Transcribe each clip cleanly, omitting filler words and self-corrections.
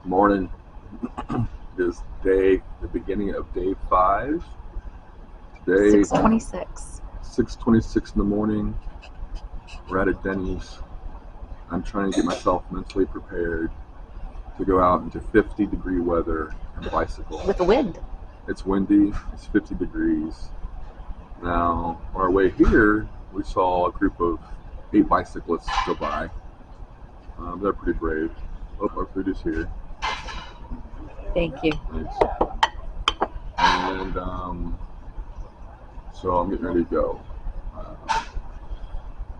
Morning. This day, the beginning of day 5. Today, 6:26. 6:26 in the morning. We're at a Denny's. I'm trying to get myself mentally prepared to go out into 50-degree weather and bicycle. With the wind. It's windy. It's 50 degrees. Now, on our way here, we saw a group of 8 bicyclists go by. They're pretty brave. Oh, our food is here. Thank you. Thanks. And so I'm getting ready to go.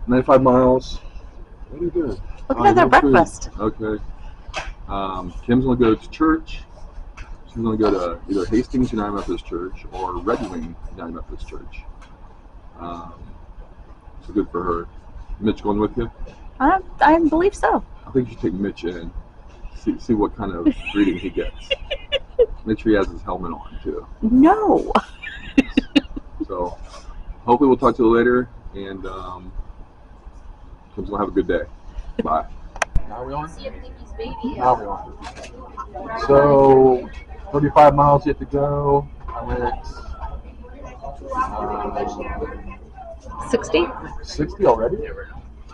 95 miles. What are you doing? Look at their breakfast. Okay. Kim's going to go to church. She's going to go to either Hastings United Methodist Church or Red Wing United Methodist Church. So good for her. Mitch going with you? I believe so. I think you should take Mitch in. See what kind of greeting he gets. Make sure he has his helmet on too. No. So hopefully we'll talk to you later, and Kim's gonna have a good day. Bye. Now we on? Now we on. So 35 miles yet to go. I'm at 60? 60 already?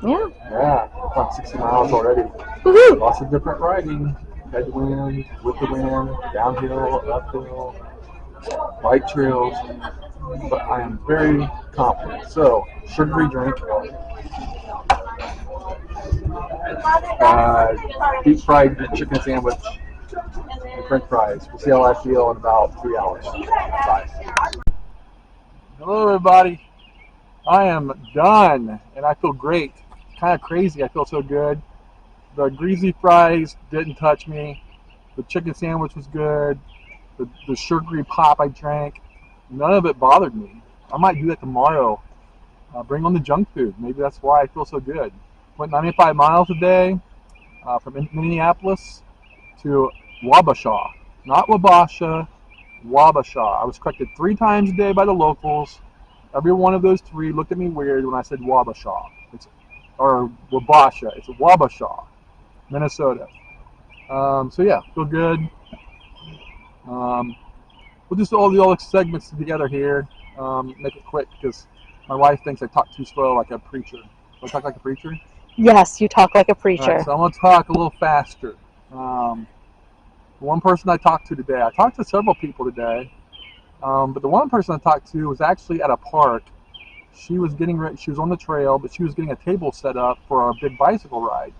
Yeah. Yeah, about 60 miles already. Woohoo! Lots of different riding. Headwind, with the wind, downhill, uphill, bike trails. But I am very confident. So, sugary drink, deep fried chicken sandwich, and french fries. We'll see how I feel in about 3 hours. Bye. Hello, everybody. I am done, and I feel great. Kind of crazy. I feel so good. The greasy fries didn't touch me. The chicken sandwich was good. The sugary pop I drank, none of it bothered me. I might do that tomorrow. Bring on the junk food. Maybe that's why I feel so good. Went 95 miles a day from Minneapolis to Wabasha. Not Wabasha, Wabasha. I was corrected 3 times a day by the locals. Every one of those 3 looked at me weird when I said Wabasha. Or Wabasha. It's Wabasha, Minnesota. So yeah, feel good. We'll just all the segments together here. Make it quick because my wife thinks I talk too slow like a preacher. Do I talk like a preacher? Yes, you talk like a preacher. Right, so I'm going to talk a little faster. One person I talked to today, I talked to several people today, but the one person I talked to was actually at a park. She was getting ready, she was on the trail, but she was getting a table set up for a big bicycle ride.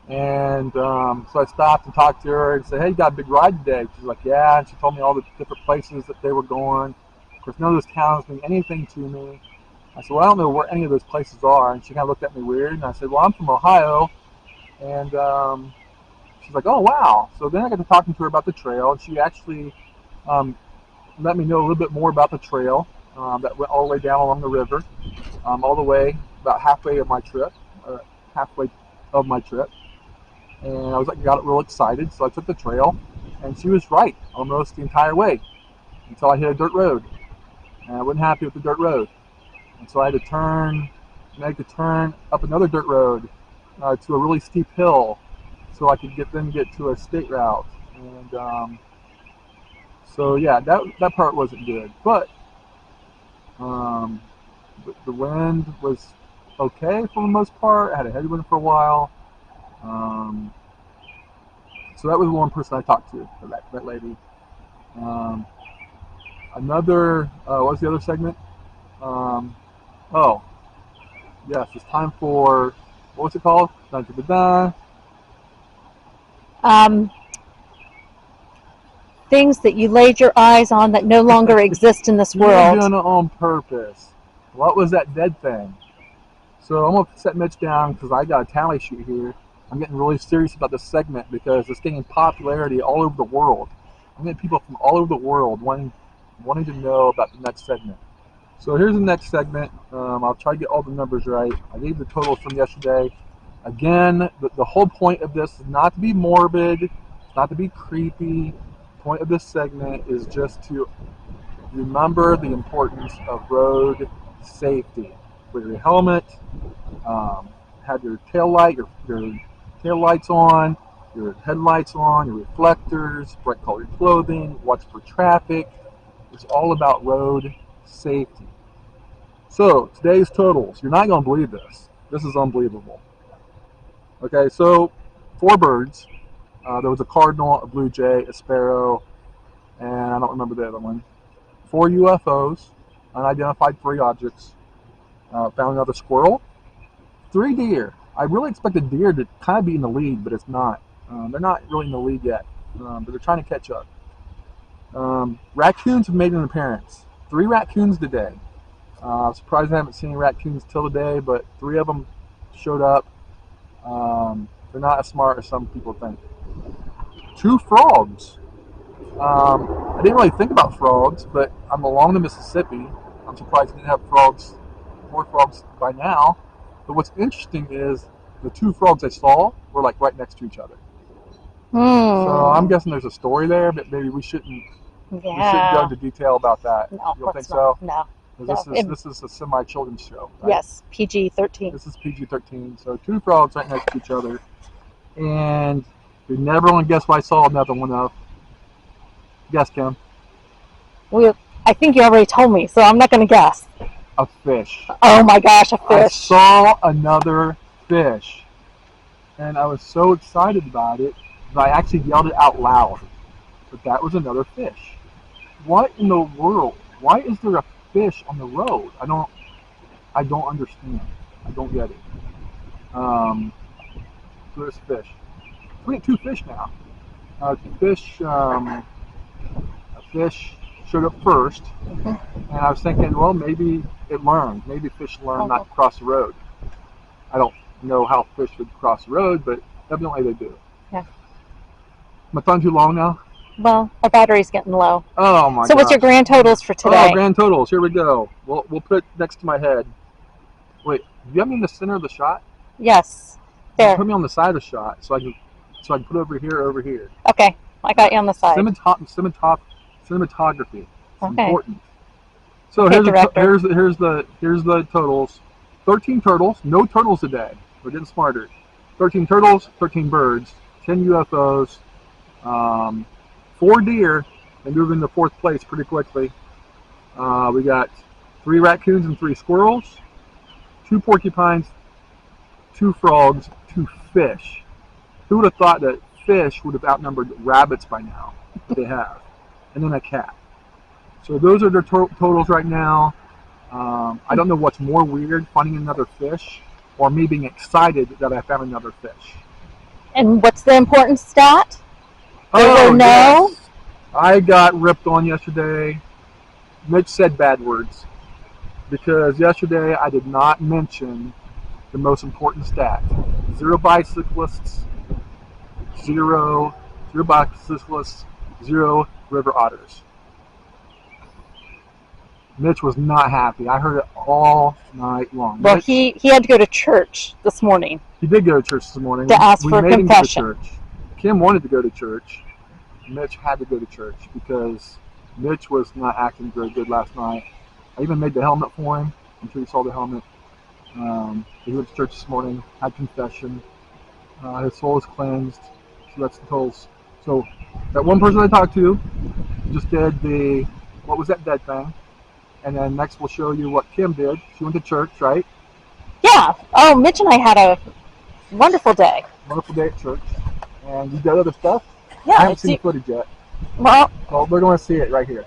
And so I stopped and talked to her and said, hey, you got a big ride today? She's like, yeah. And she told me all the different places that they were going. Of course, none of those towns mean anything to me. I said, well, I don't know where any of those places are. And she kind of looked at me weird. And I said, well, I'm from Ohio. And she's like, oh, wow. So then I got to talking to her about the trail. And she actually let me know a little bit more about the trail that went all the way down along the river, all the way about halfway of my trip. And I was got real excited, so I took the trail, and she was right almost the entire way until I hit a dirt road, and I wasn't happy with the dirt road, and so I had to make the turn up another dirt road to a really steep hill, so I could get to a state route, and so yeah, that part wasn't good, but the wind was okay for the most part. I had a headwind for a while. So that was one person I talked to, that lady. What was the other segment? Oh, yes, it's time for, what's it called? Things that you laid your eyes on that no longer exist in this world. You're doing it on purpose. What was that dead thing? So I'm going to set Mitch down because I got a tally sheet here. I'm getting really serious about this segment because it's getting popularity all over the world. I'm getting people from all over the world wanting to know about the next segment. So here's the next segment. I'll try to get all the numbers right. I gave the totals from yesterday. Again, the whole point of this is not to be morbid, not to be creepy. The point of this segment is just to remember the importance of road safety. Wear your helmet, have your tail light, your tail lights on, your headlights on, your reflectors, bright colored clothing, watch for traffic. It's all about road safety. So today's totals, you're not going to believe this. This is unbelievable. Okay, so 4 birds. There was a cardinal, a blue jay, a sparrow, and I don't remember the other one. 4 UFOs, unidentified 3 objects. Found another squirrel. 3 deer. I really expected deer to kind of be in the lead, but it's not. They're not really in the lead yet, but they're trying to catch up. Raccoons have made an appearance. 3 raccoons today. I'm surprised I haven't seen any raccoons till today, but 3 of them showed up. They're not as smart as some people think. 2 frogs. I didn't really think about frogs, but I'm along the Mississippi. I'm surprised we didn't have frogs, more frogs by now. But what's interesting is the 2 frogs I saw were like right next to each other. So I'm guessing there's a story there, but maybe we shouldn't go into detail about that. No, you don't think so? No. This is a semi-children's show, right? Yes, PG-13. This is PG-13. So 2 frogs right next to each other, and you're never going to guess what I saw another one of. Guess, Kim. I think you already told me, so I'm not going to guess. A fish. Oh my gosh, a fish. I saw another fish, and I was so excited about it that I actually yelled it out loud. But that was another fish. What in the world? Why is there a fish on the road? I don't understand. I don't get it. So there's fish. We got 2 fish now. A fish showed up first, and I was thinking, well, maybe it learned. Maybe fish learn not to cross the road. I don't know how fish would cross the road, but evidently they do. Yeah. My phone too long now? Well, our battery's getting low. Oh my god. So what's your grand totals for today? Oh, grand totals. Here we go. We'll put it next to my head. Wait, do you have me in the center of the shot? Yes. There. Put me on the side of the shot so I can put over here. Okay. I got you on the side. Cinematography. It's Okay. important. So Okay, here's the totals. 13 turtles. No turtles today. We're getting smarter. 13 turtles, 13 birds, 10 UFOs, 4 deer. They move into 4th place pretty quickly. We got 3 raccoons and 3 squirrels, 2 porcupines, 2 frogs, 2 fish. Who would have thought that fish would have outnumbered rabbits by now? But they have. And then a cat. So those are their totals right now. I don't know what's more weird, finding another fish or me being excited that I found another fish. And what's the important stat? Oh, no? Yes. I got ripped on yesterday. Mitch said bad words because yesterday I did not mention the most important stat. 0 bicyclists, 0 bicyclists, 0 river otters. Mitch was not happy. I heard it all night long. Well, Mitch, he had to go to church this morning. He did go to church this morning. To ask for we made confession. him go to church. Kim wanted to go to church. Mitch had to go to church because Mitch was not acting very good last night. I even made the helmet for him. I'm sure you saw the helmet. He went to church this morning, had confession. His soul is cleansed. So that's the totals. So that one person I talked to just did what was that dead thing? And then next we'll show you what Kim did. She went to church, right? Yeah. Oh, Mitch and I had a wonderful day. Wonderful day at church. And you did other stuff? Yeah. I haven't seen the footage yet. Well, We're going to see it right here.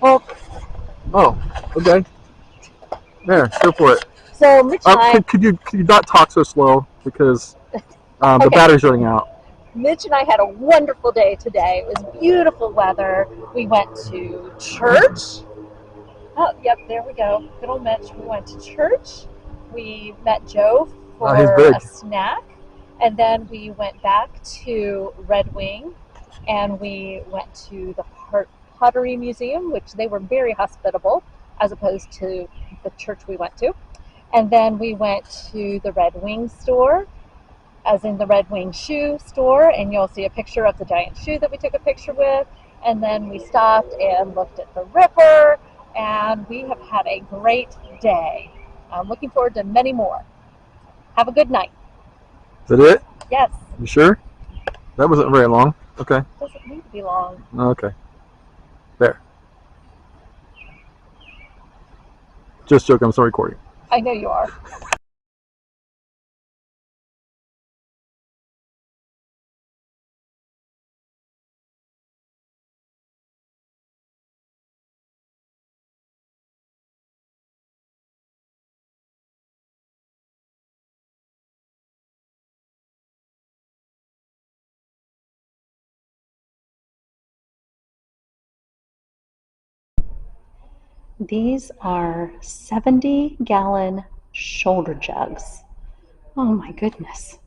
Well. Oh, okay. There, go for it. So Mitch and I. Could you not talk so slow because the Okay. battery's running out. Mitch and I had a wonderful day today. It was beautiful weather. We went to church. Oh, yep, there we go. Good old Mitch. We went to church. We met Joe for a snack. And then we went back to Red Wing and we went to the Pottery Museum, which they were very hospitable as opposed to the church we went to. And then we went to the Red Wing store, as in the Red Wing shoe store, and you'll see a picture of the giant shoe that we took a picture with. And then we stopped and looked at the river, and we have had a great day. I'm looking forward to many more. Have a good night. Is that it? Yes. You sure? That wasn't very long. Okay. Doesn't need to be long. Okay. There. Just joking. I'm still recording. I know you are. These are 70-gallon shoulder jugs. Oh my goodness.